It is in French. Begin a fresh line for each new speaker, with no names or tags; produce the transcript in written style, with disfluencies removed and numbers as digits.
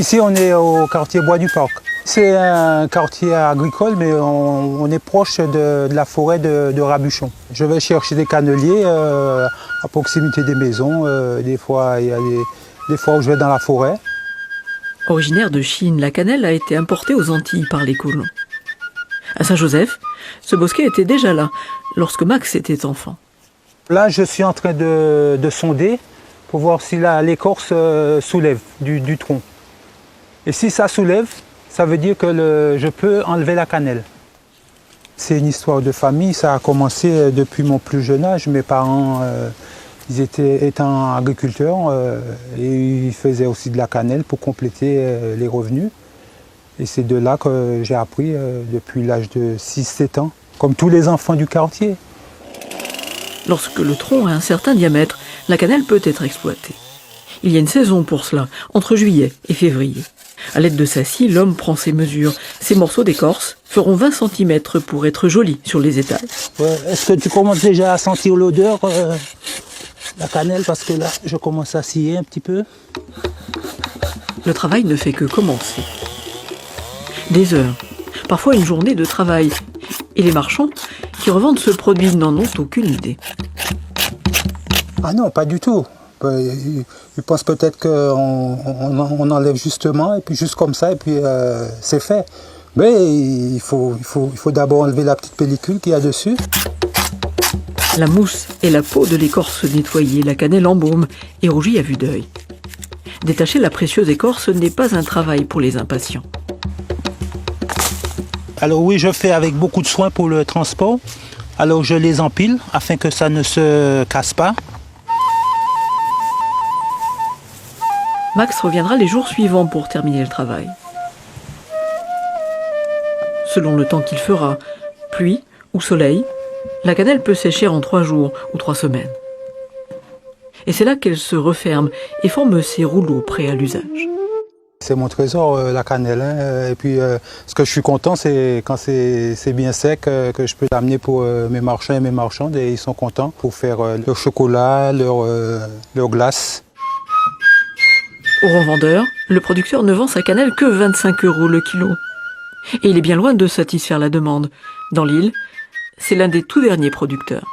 Ici, on est au quartier Bois du Parc. C'est un quartier agricole, mais on est proche de la forêt de Rabuchon. Je vais chercher des canneliers à proximité des maisons. Des fois, il y a des fois où je vais dans la forêt.
Originaire de Chine, la cannelle a été importée aux Antilles par les colons. À Saint-Joseph, ce bosquet était déjà là, lorsque Max était enfant.
Là, je suis en train de sonder pour voir si l'écorce soulève du tronc. Et si ça soulève, ça veut dire que je peux enlever la cannelle. C'est une histoire de famille, ça a commencé depuis mon plus jeune âge. Mes parents, ils étant agriculteurs et ils faisaient aussi de la cannelle pour compléter les revenus. Et c'est de là que j'ai appris depuis l'âge de 6-7 ans, comme tous les enfants du quartier.
Lorsque le tronc a un certain diamètre, la cannelle peut être exploitée. Il y a une saison pour cela, entre juillet et février. À l'aide de sa scie, l'homme prend ses mesures. Ces morceaux d'écorce feront 20 cm pour être jolis sur les étals.
Est-ce que tu commences déjà à sentir l'odeur, la cannelle? Parce que là, je commence à scier un petit peu.
Le travail ne fait que commencer. Des heures, parfois une journée de travail. Et les marchands qui revendent ce produit n'en ont aucune idée.
Ah non, pas du tout. Ils pensent peut-être qu'on enlève justement, et puis juste comme ça, et puis c'est fait. Mais il faut d'abord enlever la petite pellicule qu'il y a dessus.
La mousse et la peau de l'écorce nettoyée, la cannelle embaume et rougit à vue d'œil. Détacher la précieuse écorce n'est pas un travail pour les impatients.
Alors oui, je fais avec beaucoup de soin pour le transport. Alors je les empile afin que ça ne se casse pas.
Max reviendra les jours suivants pour terminer le travail. Selon le temps qu'il fera, pluie ou soleil, la cannelle peut sécher en 3 jours ou 3 semaines. Et c'est là qu'elle se referme et forme ses rouleaux prêts à l'usage.
C'est mon trésor, la cannelle. Et puis, ce que je suis content, c'est quand c'est bien sec, que je peux l'amener pour mes marchands et mes marchandes. Et ils sont contents pour faire leur chocolat, leur glace.
Au revendeur, le producteur ne vend sa cannelle que 25 € le kilo. Et il est bien loin de satisfaire la demande. Dans l'île, c'est l'un des tout derniers producteurs.